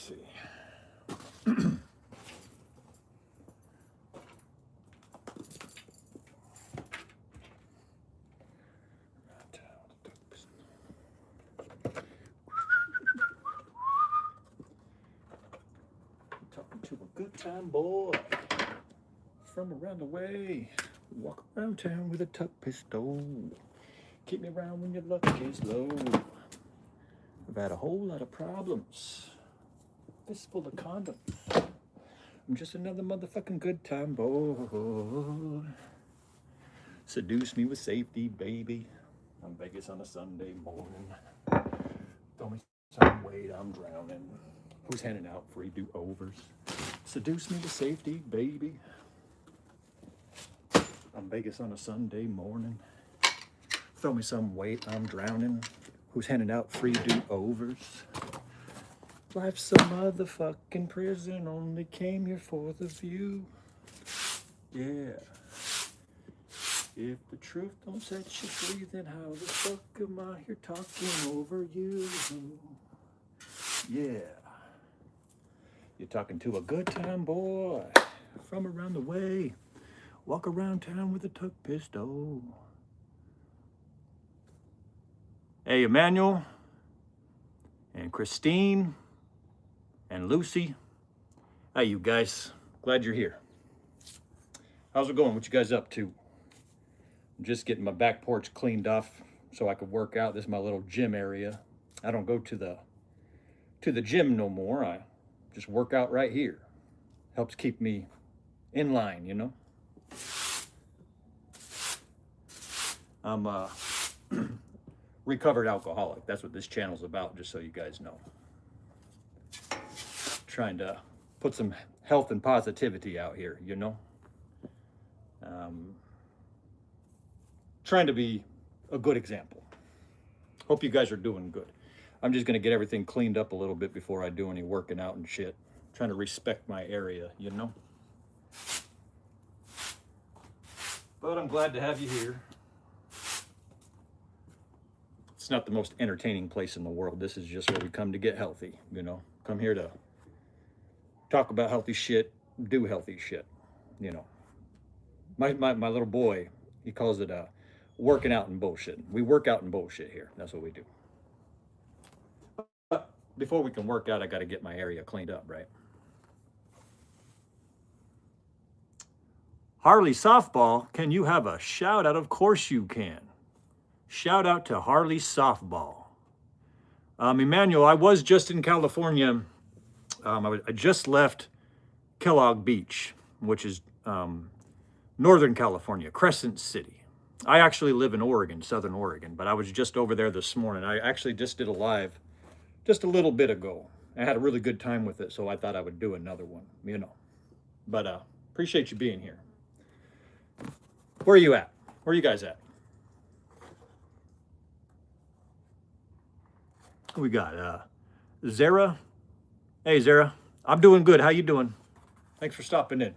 see. Talking to a good time boy from around the way. Walk around town with a tuck pistol. Keep me around when your luck is low. I've had a whole lot of problems. Fistful of condoms. I'm just another motherfucking good time boy. Seduce me with safety, baby. I'm Vegas on a Sunday morning. Throw me some weight, I'm drowning. Who's handing out free do-overs? Seduce me with safety, baby. I'm Vegas on a Sunday morning. Throw me some weight, I'm drowning. Who's handing out free do-overs? Life's a motherfucking prison, only came here for the view. Yeah. If the truth don't set you free, then how the fuck am I here talking over you? Yeah. You're talking to a good time boy from around the way. Walk around town with a tuck pistol. Hey, Emmanuel and Christine and Lucy. Hey, you guys. Glad you're here. How's it going? What you guys up to? I'm just getting my back porch cleaned off so I could work out. This is my little gym area. I don't go to the gym no more. I just work out right here. Helps keep me in line, you know? I'm a recovered alcoholic. That's what this channel's about, just so you guys know. Trying to put some health and positivity out here, you know? Trying to be a good example. Hope you guys are doing good. I'm just gonna get everything cleaned up a little bit before I do any working out and shit. Trying to respect my area, you know? But I'm glad to have you here. It's not the most entertaining place in the world. This is just where we come to get healthy, you know? Come here to talk about healthy shit, do healthy shit, you know? My little boy, he calls it working out and bullshit. We work out and bullshit here. That's what we do. But before we can work out, I got to get my area cleaned up, right? Harley Softball, can you have a shout out? Of course you can. Shout out to Harley Softball. Emmanuel, I was just in California. I just left Kellogg Beach, which is Northern California, Crescent City. I actually live in Oregon, Southern Oregon, but I was just over there this morning. I actually just did a live just a little bit ago. I had a really good time with it, so I thought I would do another one, you know. But appreciate you being here. Where are you at? Where are you guys at? We got Zara. Hey, Zara. I'm doing good. How you doing? Thanks for stopping in.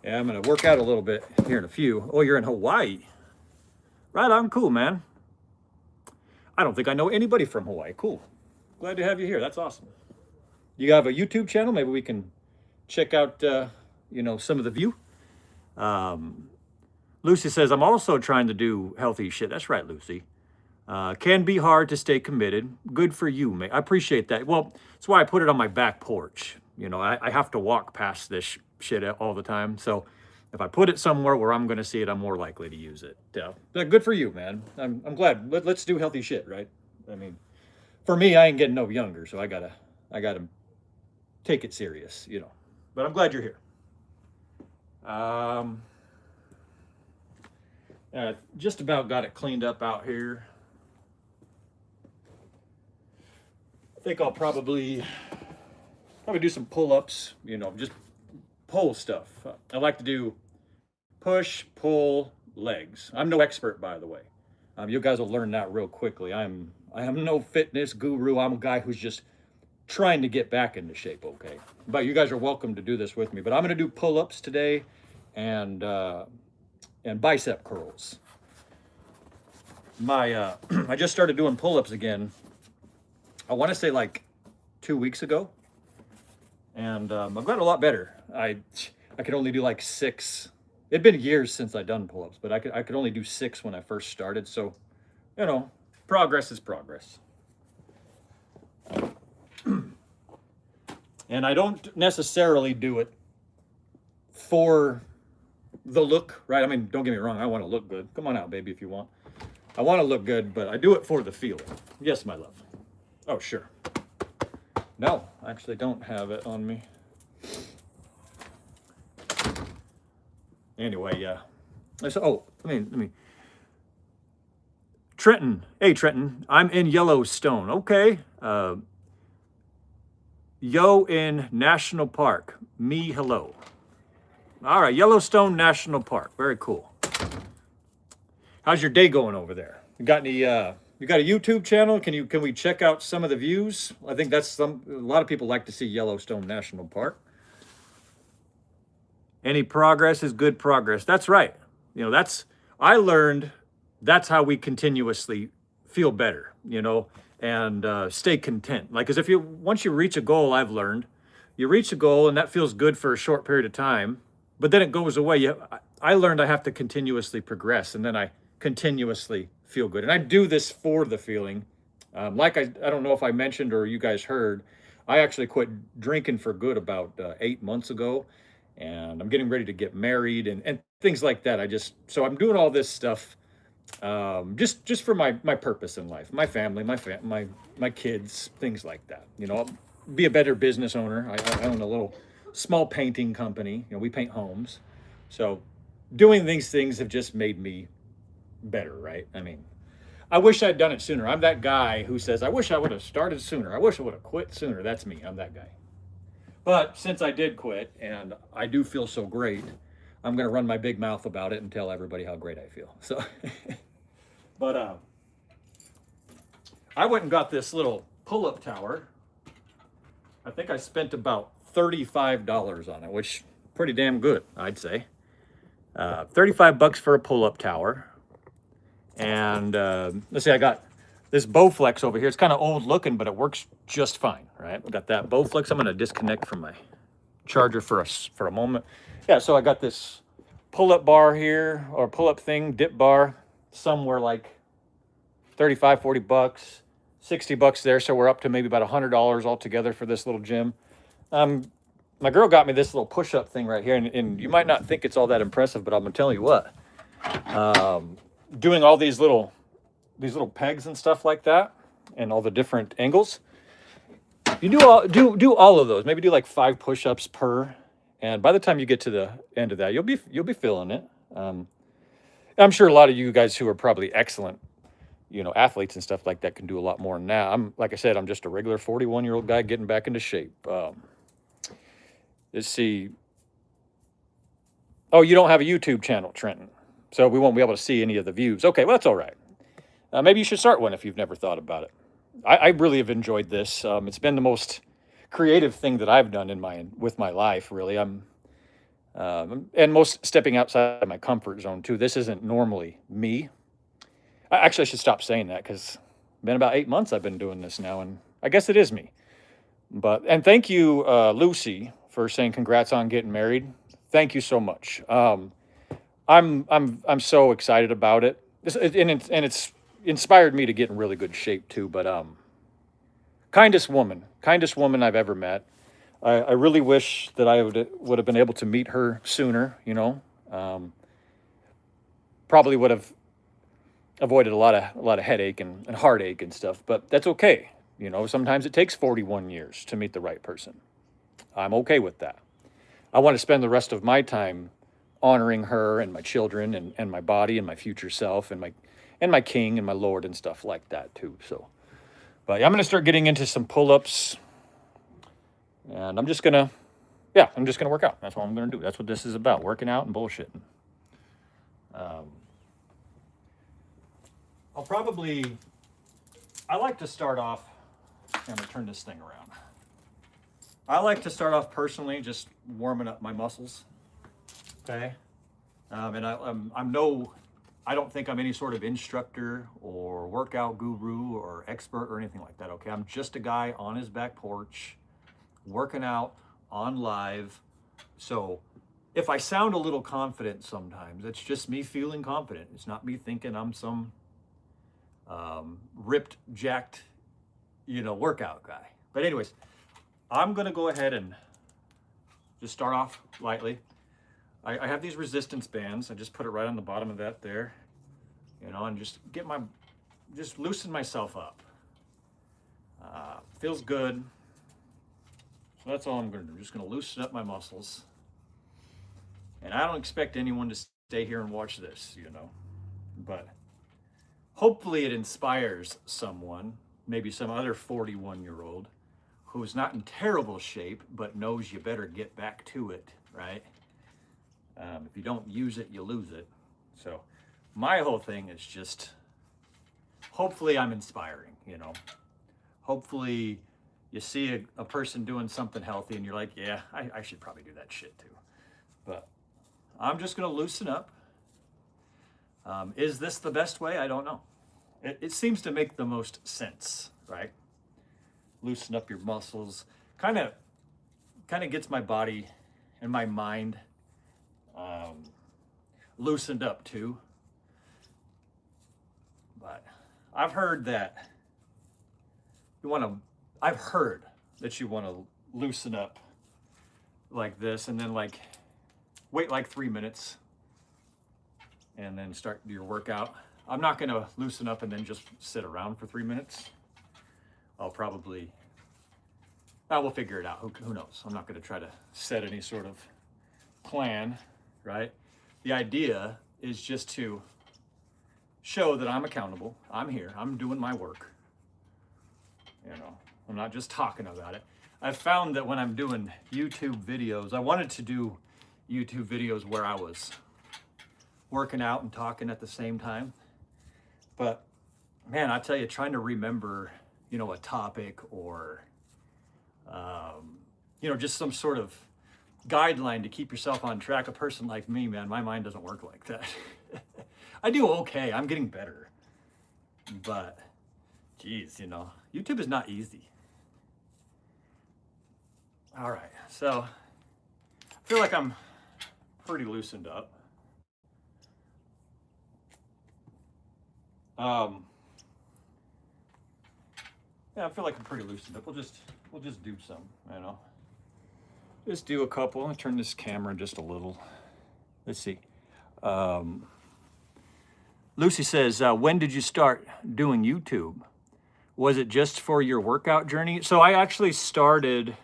Yeah, I'm going to work out a little bit here in a few. Oh, you're in Hawaii. Right on. Cool, man. I don't think I know anybody from Hawaii. Cool. Glad to have you here. That's awesome. You have a YouTube channel? Maybe we can check out, you know, some of the view. Lucy says, I'm also trying to do healthy shit. That's right, Lucy. Can be hard to stay committed. Good for you, mate. I appreciate that. Well, that's why I put it on my back porch. You know, I have to walk past this shit all the time. So if I put it somewhere where I'm going to see it, I'm more likely to use it. But good for you, man. I'm glad. Let's do healthy shit, right? I mean, for me, I ain't getting no younger, so I gotta take it serious, you know. But I'm glad you're here. Just about got it cleaned up out here. I think I'll probably do some pull-ups, you know, just pull stuff. I like to do push, pull, legs. I'm no expert, by the way. You guys will learn that real quickly. I am no fitness guru. I'm a guy who's just trying to get back into shape, okay? But you guys are welcome to do this with me. But I'm going to do pull-ups today and and bicep curls. My I just started doing pull-ups again. I want to say like 2 weeks ago, and I've gotten a lot better. I could only do like 6. It'd been years since I'd done pull-ups, but I could only do 6 when I first started. So, you know, progress is progress. And I don't necessarily do it for the look, right? I mean, don't get me wrong. I want to look good. Come on out, baby, if you want. I want to look good, but I do it for the feeling. Yes, my love. Oh, sure. No, I actually don't have it on me. Anyway, yeah. Oh, let me. Trenton. Hey, Trenton. I'm in Yellowstone. Okay. Yo in National Park. Me, hello. All right, Yellowstone National Park. Very cool. How's your day going over there? You got any? You got a YouTube channel? Can we check out some of the views? I think that's a lot of people like to see Yellowstone National Park. Any progress is good progress. That's right. You know, I learned that's how we continuously feel better, you know, and stay content. Like, because once you reach a goal, I've learned, you reach a goal and that feels good for a short period of time, but then it goes away. I learned I have to continuously progress, and then I continuously feel good. And I do this for the feeling. Like I don't know if I mentioned or you guys heard, I actually quit drinking for good about 8 months ago. And I'm getting ready to get married and things like that. So I'm doing all this stuff just for my purpose in life, my family, my kids, things like that. You know, I'll be a better business owner. I own a little small painting company. You know, we paint homes. So doing these things have just made me better, right? I mean, I wish I'd done it sooner. I'm that guy who says, I wish I would have started sooner. I wish I would have quit sooner. That's me. I'm that guy. But since I did quit and I do feel so great, I'm going to run my big mouth about it and tell everybody how great I feel. So, but I went and got this little pull-up tower. I think I spent about $35 on it, which pretty damn good, I'd say. 35 bucks for a pull-up tower. And let's see, I got this Bowflex over here. It's kind of old looking, but it works just fine, right? I got that Bowflex. I'm going to disconnect from my charger for a moment. Yeah, so I got this pull-up bar here, or pull-up thing, dip bar, somewhere like 35, 40 bucks, 60 bucks there. So we're up to maybe about $100 altogether for this little gym. My girl got me this little push-up thing right here, and you might not think it's all that impressive, but I'm going to tell you what. Doing all these little pegs and stuff like that, and all the different angles. You do all of those. Maybe do like 5 push-ups per, and by the time you get to the end of that, you'll be feeling it. I'm sure a lot of you guys who are probably excellent, you know, athletes and stuff like that can do a lot more than that. Like I said, I'm just a regular 41-year-old guy getting back into shape. Let's see. Oh, you don't have a YouTube channel, Trenton, so we won't be able to see any of the views. Okay, well, that's all right. Maybe you should start one if you've never thought about it. I really have enjoyed this. It's been the most creative thing that I've done with my life, really. And most stepping outside of my comfort zone, too. This isn't normally me. I should stop saying that, because it's been about 8 months I've been doing this now, and I guess it is me. And thank you, Lucy, for saying congrats on getting married. Thank you so much. I'm so excited about it. It's inspired me to get in really good shape too. But kindest woman I've ever met. I really wish that I would have been able to meet her sooner. You know, probably would have avoided a lot of headache and heartache and stuff. But that's okay. You know, sometimes it takes 41 years to meet the right person. I'm okay with that. I want to spend the rest of my time honoring her and my children and my body and my future self and my king and my lord and stuff like that too. So, but yeah, I'm going to start getting into some pull-ups, and I'm just going to work out. That's what I'm going to do. That's what this is about, working out and bullshitting. I like to start off, I'm going to turn this thing around. I like to start off personally just warming up my muscles. Okay. And I don't think I'm any sort of instructor or workout guru or expert or anything like that, okay? I'm just a guy on his back porch, working out on live. So if I sound a little confident sometimes, it's just me feeling confident. It's not me thinking I'm some ripped, jacked, workout guy. But anyways, I'm gonna go ahead and just start off lightly. I have these resistance bands. I just put it right on the bottom of that there, and just loosen myself up. Feels good. So that's all I'm gonna do. I'm just gonna loosen up my muscles. And I don't expect anyone to stay here and watch this, but hopefully it inspires someone, maybe some other 41-year-old who's not in terrible shape, but knows you better get back to it, right? If you don't use it, you lose it. So my whole thing is just, hopefully I'm inspiring, Hopefully you see a person doing something healthy and you're like, yeah, I should probably do that shit too. But I'm just gonna loosen up. Is this the best way? I don't know. It seems to make the most sense, right? Loosen up your muscles. Kind of gets my body and my mind loosened up too. But I've heard that you want to loosen up like this and then wait 3 minutes and then start your workout. I'm not going to loosen up and then just sit around for 3 minutes. We'll figure it out. Who knows? I'm not going to try to set any sort of plan, right? The idea is just to show that I'm accountable. I'm here. I'm doing my work. I'm not just talking about it. I've found that when I'm doing YouTube videos, I wanted to do YouTube videos where I was working out and talking at the same time. But man, I tell you, trying to remember, a topic or, just some sort of guideline to keep yourself on track. A person like me, man, my mind doesn't work like that. I do okay. I'm getting better. But, geez, YouTube is not easy. All right, so I feel like I'm pretty loosened up. Yeah, I feel like I'm pretty loosened up. We'll just do some, Just do a couple. I'll turn this camera just a little. Let's see. Lucy says, when did you start doing YouTube? Was it just for your workout journey? So I actually started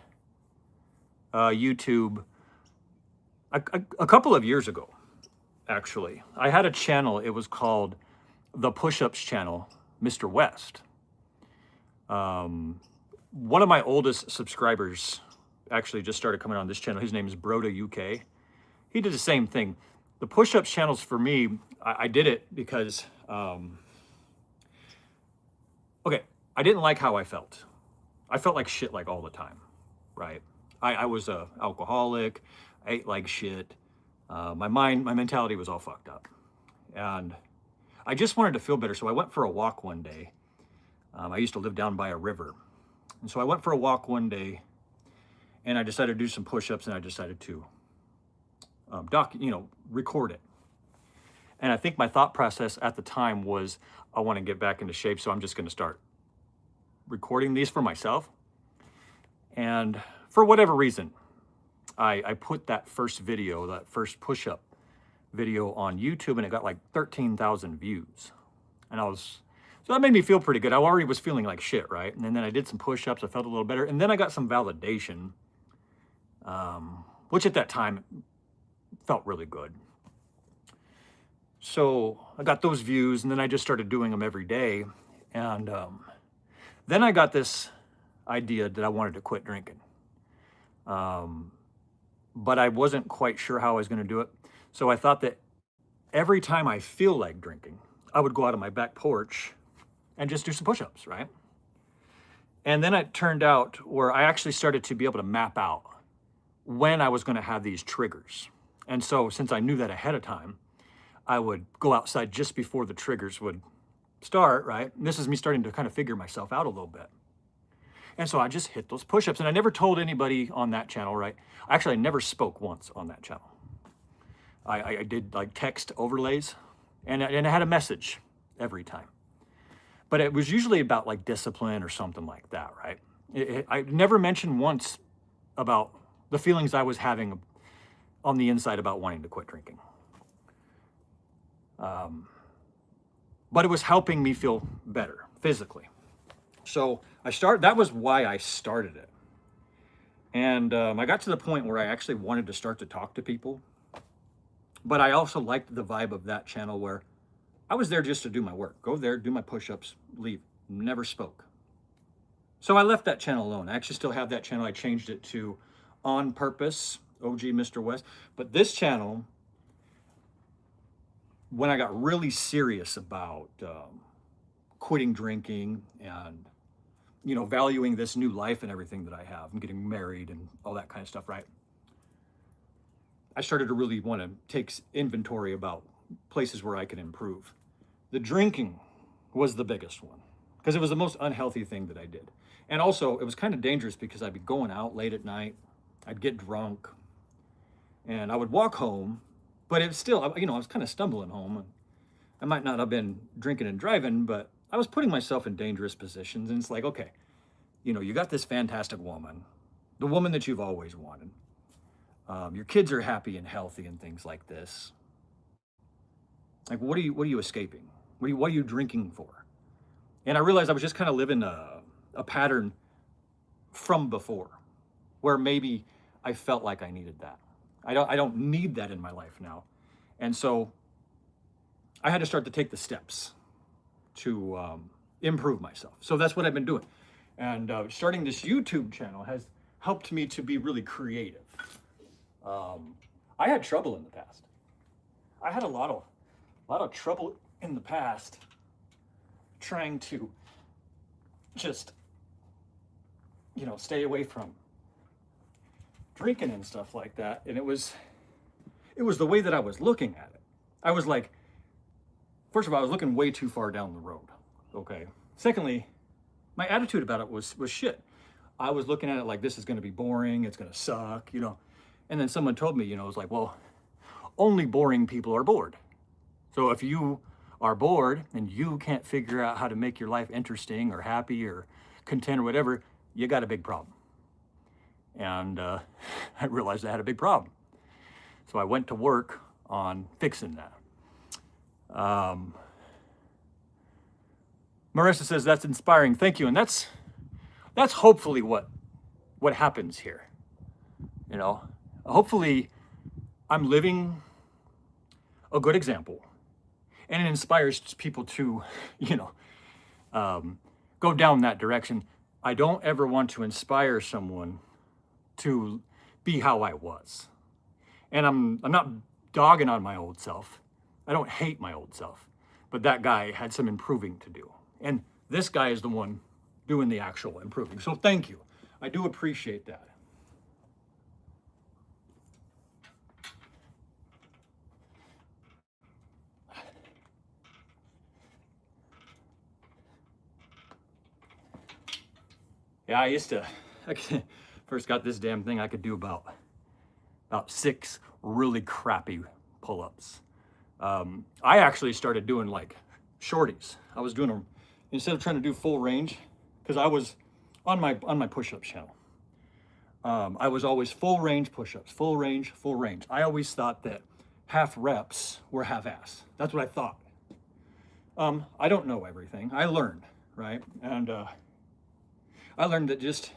YouTube a couple of years ago, actually. I had a channel. It was called The Push-Ups Channel, Mr. West. One of my oldest subscribers actually just started coming on this channel. His name is Broda UK. He did the same thing. The push-ups channels for me, I did it because, okay, I didn't like how I felt. I felt like shit all the time, right? I was a alcoholic, I ate like shit. My mentality was all fucked up. And I just wanted to feel better. So I went for a walk one day. I used to live down by a river. And so I went for a walk one day and I decided to do some push-ups and I decided to record it. And I think my thought process at the time was, I want to get back into shape, so I'm just going to start recording these for myself. And for whatever reason, I put that first first push-up video on YouTube, and it got 13,000 views. And so that made me feel pretty good. I already was feeling like shit, right? And then I did some push-ups, I felt a little better. And then I got some validation, which at that time felt really good. So I got those views, and then I just started doing them every day. And then I got this idea that I wanted to quit drinking. But I wasn't quite sure how I was going to do it. So I thought that every time I feel like drinking, I would go out on my back porch and just do some push-ups, right? And then it turned out where I actually started to be able to map out when I was going to have these triggers. And so since I knew that ahead of time, I would go outside just before the triggers would start, right? And this is me starting to kind of figure myself out a little bit. And so I just hit those push-ups, and I never told anybody on that channel, right? Actually, I never spoke once on that channel. I did like text overlays, and I had a message every time. But it was usually about like discipline or something like that, right? I never mentioned once about the feelings I was having on the inside about wanting to quit drinking. But it was helping me feel better physically. So that was why I started it. And I got to the point where I actually wanted to start to talk to people. But I also liked the vibe of that channel where I was there just to do my work. Go there, do my push-ups, leave. Never spoke. So I left that channel alone. I actually still have that channel. I changed it to On Purpose, OG Mr. West. But this channel, when I got really serious about quitting drinking and, you know, valuing this new life and everything that I have and getting married and all that kind of stuff, right? I started to really want to take inventory about places where I could improve. The drinking was the biggest one because it was the most unhealthy thing that I did. And also it was kind of dangerous because I'd be going out late at night. I'd get drunk and I would walk home, but it was still, you know, I was kind of stumbling home. I might not have been drinking and driving, but I was putting myself in dangerous positions. And it's like, okay, you know, you got this fantastic woman, the woman that you've always wanted. Your kids are happy and healthy and things like this. Like, what are you escaping? What are you drinking for? And I realized I was just kind of living a pattern from before, where maybe I felt like I needed that. I don't need that in my life now, and so I had to start to take the steps to improve myself. So that's what I've been doing, and starting this YouTube channel has helped me to be really creative. I had trouble in the past. I had a lot of trouble in the past trying to just, you know, stay away from drinking and stuff like that. And it was the way that I was looking at it. I was like, first of all, I was looking way too far down the road. Okay. Secondly, my attitude about it was shit. I was looking at it like, this is going to be boring. It's going to suck, you know. And then someone told me, you know, it was like, well, only boring people are bored. So if you are bored and you can't figure out how to make your life interesting or happy or content or whatever, you got a big problem. And I realized I had a big problem. So I went to work on fixing that. Marissa says, that's inspiring. Thank you. And that's hopefully what happens here. You know, hopefully I'm living a good example and it inspires people to, you know, go down that direction. I don't ever want to inspire someone to be how I was. And I'm not dogging on my old self. I don't hate my old self, but that guy had some improving to do. And this guy is the one doing the actual improving. So thank you. I do appreciate that. Yeah, I first got this damn thing, I could do about 6 really crappy pull-ups. I actually started doing like shorties. I was doing them, instead of trying to do full range, because I was on my push-up channel. I was always full range push-ups, full range. I always thought that half reps were half-ass. That's what I thought. I don't know everything. I learned, right? And I learned that just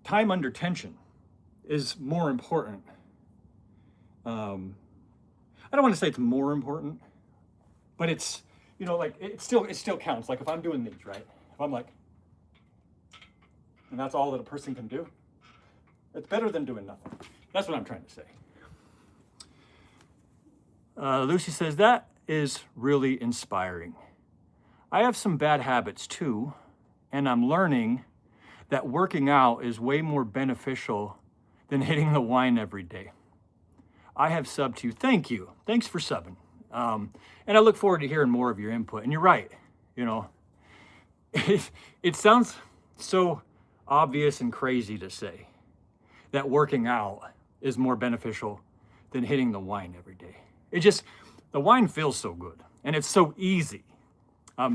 time under tension is more important. I don't want to say it's more important, but it's, you know, like it still counts. Like if I'm doing these, right? If I'm like, and that's all that a person can do, it's better than doing nothing. That's what I'm trying to say. Lucy says, that is really inspiring. I have some bad habits too, and I'm learning that working out is way more beneficial than hitting the wine every day. I have subbed to you. Thank you. Thanks for subbing. And I look forward to hearing more of your input. And you're right. You know, it sounds so obvious and crazy to say that working out is more beneficial than hitting the wine every day. The wine feels so good and it's so easy.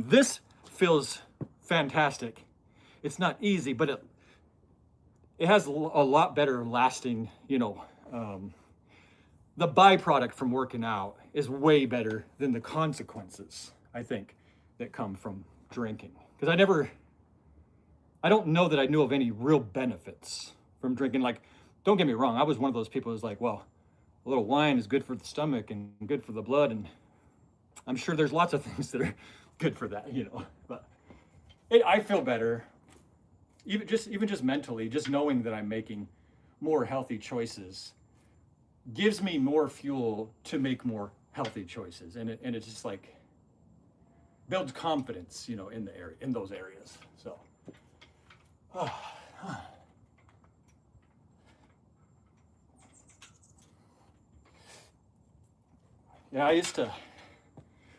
This feels fantastic. It's not easy, but it has a lot better lasting, the byproduct from working out is way better than the consequences, I think, that come from drinking. Because I don't know that I knew of any real benefits from drinking. Like, don't get me wrong, I was one of those people who's like, well, a little wine is good for the stomach and good for the blood, and I'm sure there's lots of things that are good for that, But I feel better, even just mentally, just knowing that I'm making more healthy choices gives me more fuel to make more healthy choices, and it's just like builds confidence, in those areas. So, yeah, I used to,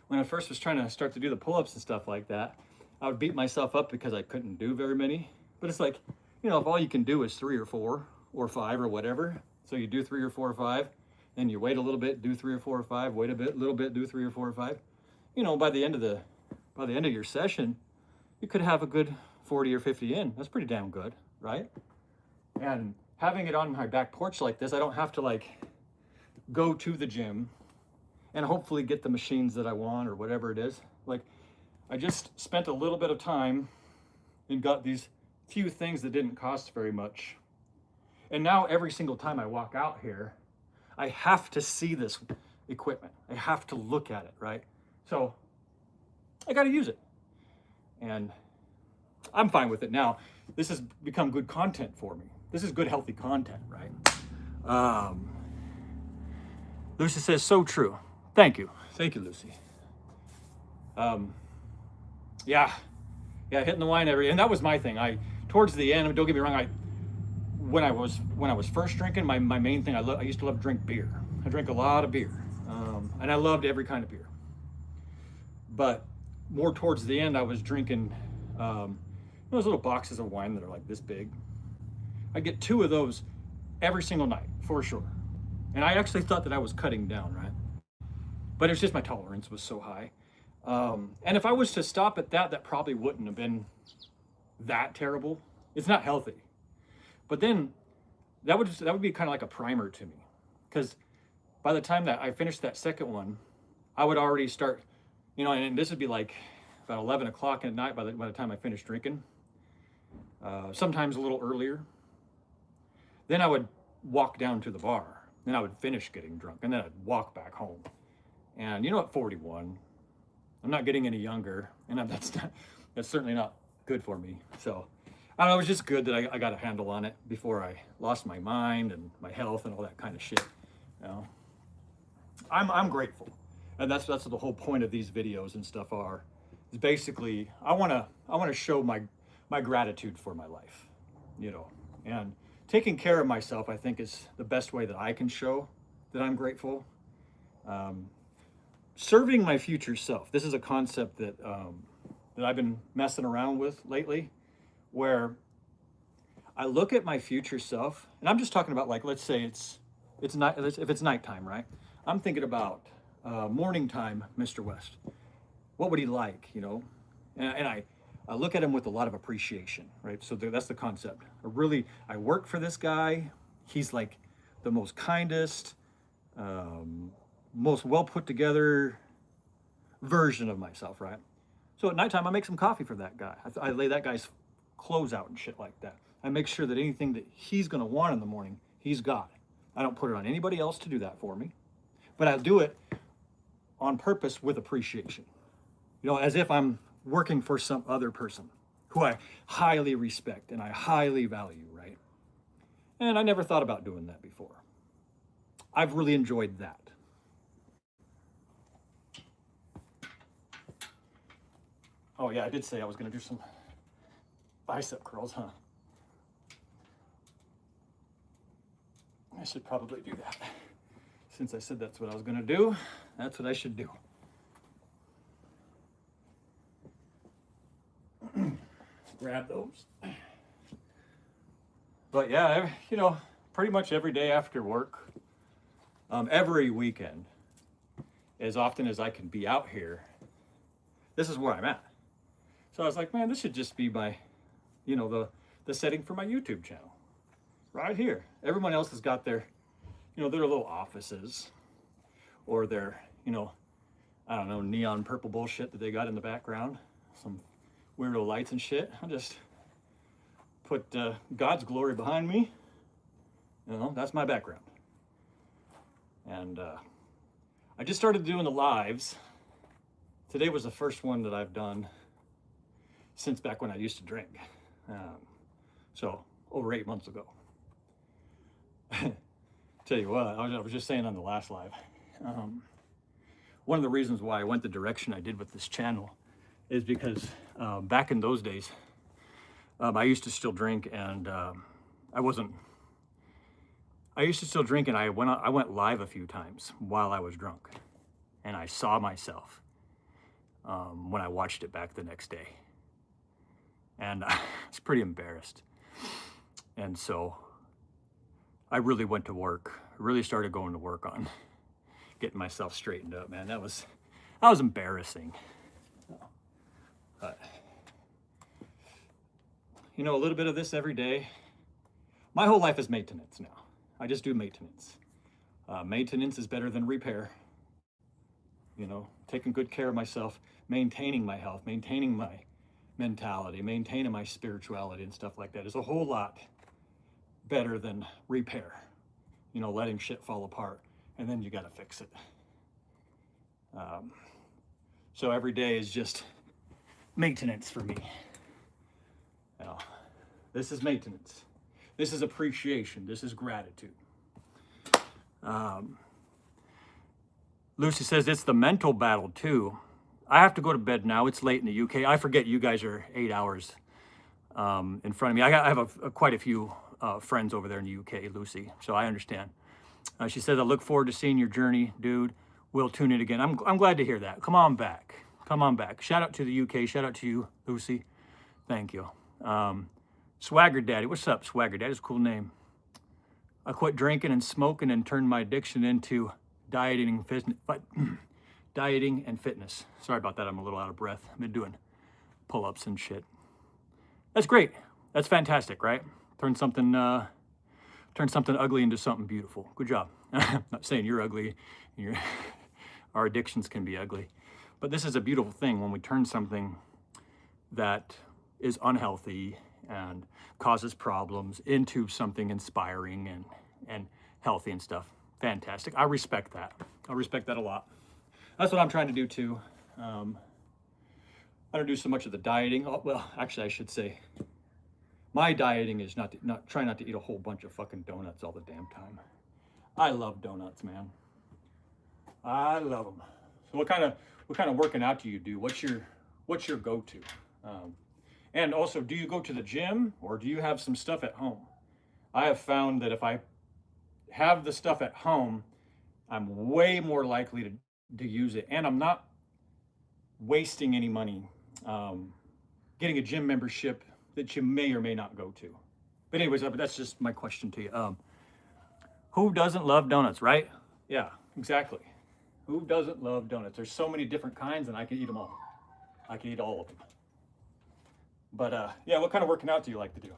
when I first was trying to start to do the pull-ups and stuff like that, I would beat myself up because I couldn't do very many. But it's like, if all you can do is 3 or 4 or 5 or whatever, so you do 3 or 4 or 5, then you wait a little bit, do 3 or 4 or 5, wait a little bit, do 3 or 4 or 5. By the end of your session, you could have a good 40 or 50 in. That's pretty damn good, right? And having it on my back porch like this, I don't have to go to the gym and hopefully get the machines that I want or whatever it is. I just spent a little bit of time and got these few things that didn't cost very much. And now every single time I walk out here, I have to see this equipment. I have to look at it, right? So I got to use it. And I'm fine with it now. This has become good content for me. This is good, healthy content, right? Lucy says, so true. Thank you. Thank you, Lucy. Yeah, hitting the wine and that was my thing. Towards the end, don't get me wrong, when I was first drinking, my main thing, I used to love to drink beer. I drank a lot of beer, and I loved every kind of beer. But more towards the end, I was drinking those little boxes of wine that are like this big. I get 2 of those every single night, for sure. And I actually thought that I was cutting down, right? But it's just my tolerance was so high. And if I was to stop at that probably wouldn't have been that terrible. It's not healthy. But then that would be kind of like a primer to me. Because by the time that I finished that second one, I would already start, and this would be like about 11 o'clock at night by the time I finished drinking. Sometimes a little earlier. Then I would walk down to the bar. Then I would finish getting drunk. And then I'd walk back home. And at 41, I'm not getting any younger. And that's certainly not good for me. So I don't know, it was just good that I got a handle on it before I lost my mind and my health and all that kind of shit. I'm grateful. And that's the whole point of these videos and stuff is basically I want to show my gratitude for my life, and taking care of myself, I think, is the best way that I can show that I'm grateful. Serving my future self. This is a concept that I've been messing around with lately, where I look at my future self, and I'm just talking about, let's say if it's nighttime, right? I'm thinking about morning time, Mr. West. What would he like, And I look at him with a lot of appreciation, right? So that's the concept. I work for this guy. He's like the most kindest, most well put together version of myself, right? So at nighttime, I make some coffee for that guy. I lay that guy's clothes out and shit like that. I make sure that anything that he's gonna want in the morning, he's got it. I don't put it on anybody else to do that for me, but I do it on purpose with appreciation. As if I'm working for some other person who I highly respect and I highly value, right? And I never thought about doing that before. I've really enjoyed that. Oh yeah, I did say I was gonna do some bicep curls, huh? I should probably do that. since I said that's what I was gonna do, that's what I should do. Grab those. But yeah, you know, pretty much every day after work, every weekend, as often as I can be out here, this is where I'm at. So I was like, man, this should just be my, you know, the setting for my YouTube channel. Right here. Everyone else has got their, you know, their little offices or their, you know, I don't know, neon purple bullshit that they got in the background. Some weirdo lights and shit. I just put God's glory behind me. You know, that's my background. And I just started doing the lives. Today was the first one that I've done since back when I used to drink. So over 8 months ago. Tell you what, I was just saying on the last live. One of the reasons why I went the direction I did with this channel is because back in those days, I used to still drink, and I used to still drink, and I went live a few times while I was drunk, and I saw myself when I watched it back the next day, and I was pretty embarrassed. And so I really went to work. I really started going to work on getting myself straightened up, man. That was embarrassing. But, you know, a little bit of this every day. My whole life is maintenance now. I just do maintenance. Maintenance is better than repair. You know, taking good care of myself, maintaining my health, maintaining my mentality, maintaining my spirituality and stuff like that is a whole lot better than repair. You know, letting shit fall apart and then you got to fix it. So every day is just maintenance for me. Now, this is maintenance. This is appreciation. This is gratitude. Lucy says it's the mental battle too. I have to go to bed now. It's late in the UK. I forget you guys are 8 hours in front of me. I have quite a few friends over there in the UK, Lucy, so I understand. She says, I look forward to seeing your journey, dude. We'll tune in again. I'm glad to hear that. Come on back. Come on back. Shout out to the UK. Shout out to you, Lucy. Thank you. Swagger Daddy. What's up, Swagger Daddy? It's a cool name. I quit drinking and smoking and turned my addiction into dieting and fitness. Sorry about that. I'm a little out of breath. I've been doing pull-ups and shit. That's great. That's fantastic, right? Turn something ugly into something beautiful. Good job. I'm not saying you're ugly. Our addictions can be ugly. But this is a beautiful thing when we turn something that is unhealthy and causes problems into something inspiring and healthy and stuff. Fantastic. I respect that. I respect that a lot. That's what I'm trying to do too. I don't do so much of the dieting. Well, actually, I should say my dieting is try not to eat a whole bunch of fucking donuts all the damn time. I love donuts, man. I love them. So what kind of working out do you do? What's your go-to? And also, do you go to the gym or do you have some stuff at home? I have found that if I have the stuff at home, I'm way more likely to use it, and I'm not wasting any money getting a gym membership that you may or may not go to. But anyways, that's just my question to you. Who doesn't love donuts, right? Yeah, exactly. Who doesn't love donuts? There's so many different kinds, and I can eat them all. I can eat all of them. But yeah, what kind of working out do you like to do?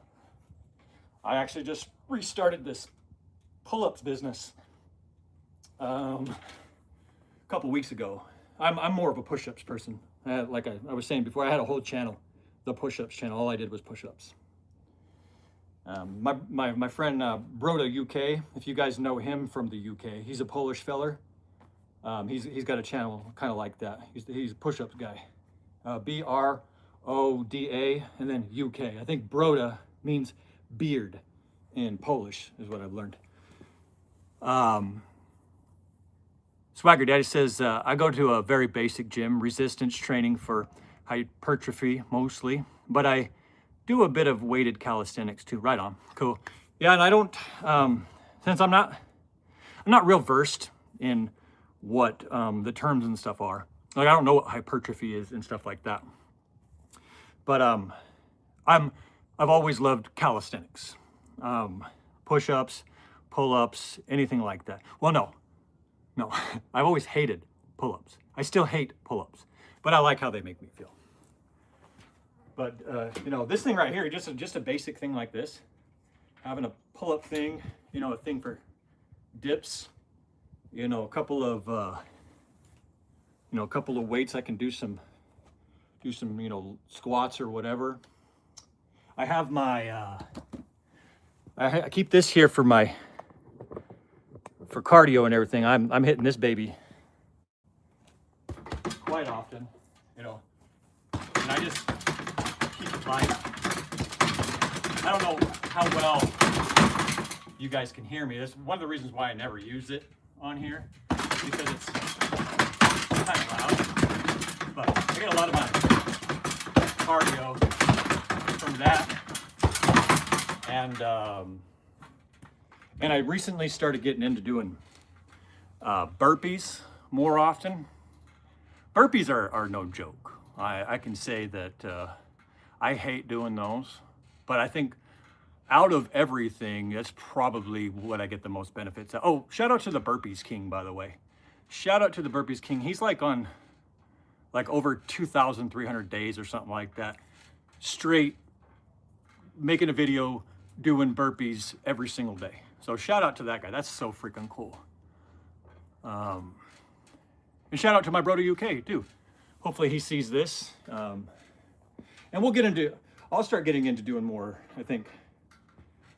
I actually just restarted this pull-ups business a couple weeks ago. I'm more of a push-ups person. Like I was saying before, I had a whole channel, the push-ups channel. All I did was push-ups. My friend Broda UK, if you guys know him from the UK, he's a Polish feller. He's got a channel kind of like that. He's a push-ups guy. BRODA and then UK. I think Broda means beard in Polish is what I've learned. Swagger Daddy says, I go to a very basic gym, resistance training for hypertrophy mostly, but I do a bit of weighted calisthenics too. Right on. Cool. Yeah, and I don't, since I'm not real versed in what the terms and stuff are. Like, I don't know what hypertrophy is and stuff like that. But I've always loved calisthenics, push-ups, pull-ups, anything like that. Well, no, I've always hated pull-ups. I still hate pull-ups, but I like how they make me feel. But you know, this thing right here, just a basic thing like this, having a pull-up thing, you know, a thing for dips, you know, a couple of weights. I can do some you know, squats or whatever. I have my I keep this here for cardio and everything. I'm hitting this baby quite often, you know, and I just keep it light. I don't know how well you guys can hear me. That's one of the reasons why I never use it on here, because it's kind of loud. But I get a lot of my cardio from that, and I recently started getting into doing burpees more often. Burpees are no joke. I can say that I hate doing those, but I think out of everything, that's probably what I get the most benefits out. Oh, shout out to the Burpees King, by the way. Shout out to the Burpees King. He's like on like over 2,300 days or something like that, straight making a video doing burpees every single day. So shout out to that guy. That's so freaking cool. And shout out to my brother UK too. Hopefully he sees this. And I'll start getting into doing more, I think,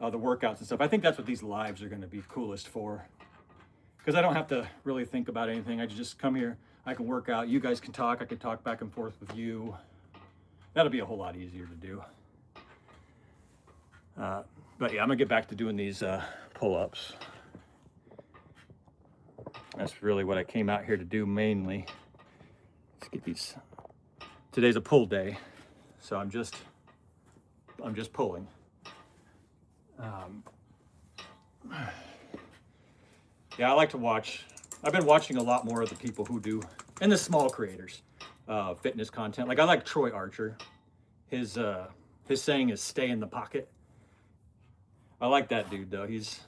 the workouts and stuff. I think that's what these lives are going to be coolest for, because I don't have to really think about anything. I just come here, I can work out, you guys can talk, I can talk back and forth with you. That'll be a whole lot easier to do. But yeah, I'm gonna get back to doing these pull-ups. That's really what I came out here to do mainly. Let's get these. Today's a pull day, so I'm just pulling. Yeah, I like to watch. I've been watching a lot more of the people who do, and the small creators, fitness content. Like, I like Troy Archer. His saying is "stay in the pocket." I like that dude though. He's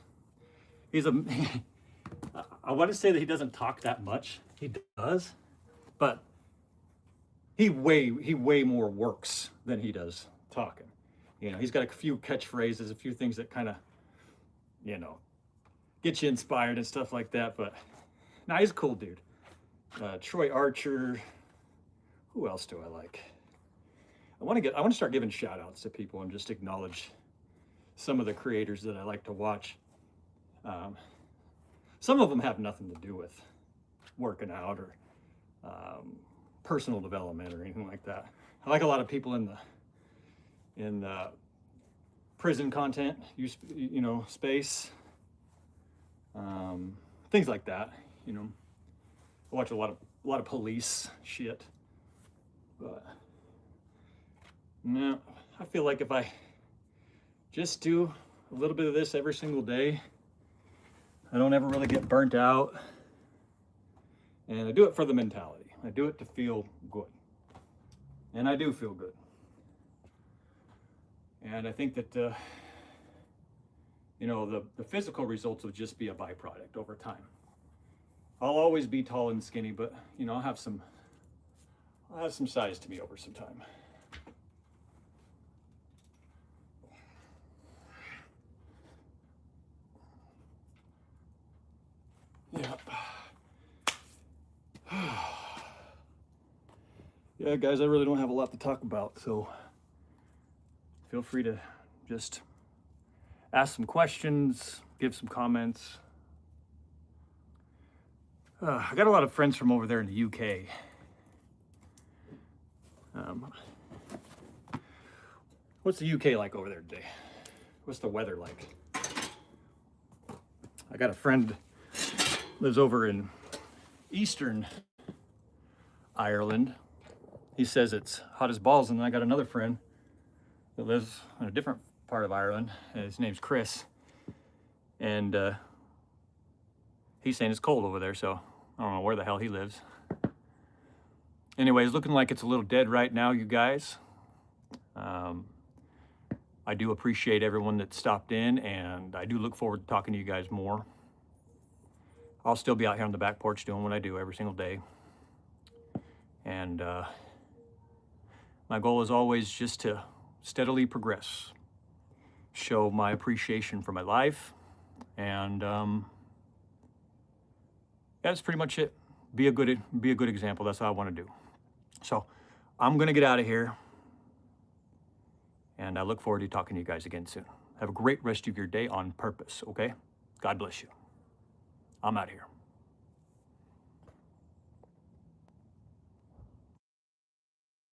I want to say that he doesn't talk that much. He does, but he way more works than he does talking. You know, he's got a few catchphrases, a few things that kind of, you know, get you inspired and stuff like that. But nah, he's a cool dude. Troy Archer. Who else do I like? I want to start giving shout outs to people and just acknowledge some of the creators that I like to watch. Some of them have nothing to do with working out or personal development or anything like that. I like a lot of people in the prison content, you know, space, things like that. You know, I watch a lot of police shit, but no, I feel like if I just do a little bit of this every single day, I don't ever really get burnt out, and I do it for the mentality. I do it to feel good, and I do feel good. And I think that you know, the physical results will just be a byproduct over time. I'll always be tall and skinny, but you know, I'll have some size to me over some time. Yep. Yeah, guys, I really don't have a lot to talk about, so feel free to just ask some questions, give some comments. I got a lot of friends from over there in the UK. What's the UK like over there today? What's the weather like? I got a friend lives over in Eastern Ireland. He says it's hot as balls, and then I got another friend that lives in a different part of Ireland. His name's Chris, and He's saying it's cold over there, so I don't know where the hell he lives. Anyways, looking like it's a little dead right now, you guys. I do appreciate everyone that stopped in, and I do look forward to talking to you guys more. I'll still be out here on the back porch doing what I do every single day. And my goal is always just to steadily progress, show my appreciation for my life, and that's pretty much it. Be a good example. That's how I want to do. So I'm gonna get out of here, and I look forward to talking to you guys again soon. Have a great rest of your day on purpose, okay? God bless you. I'm out of here.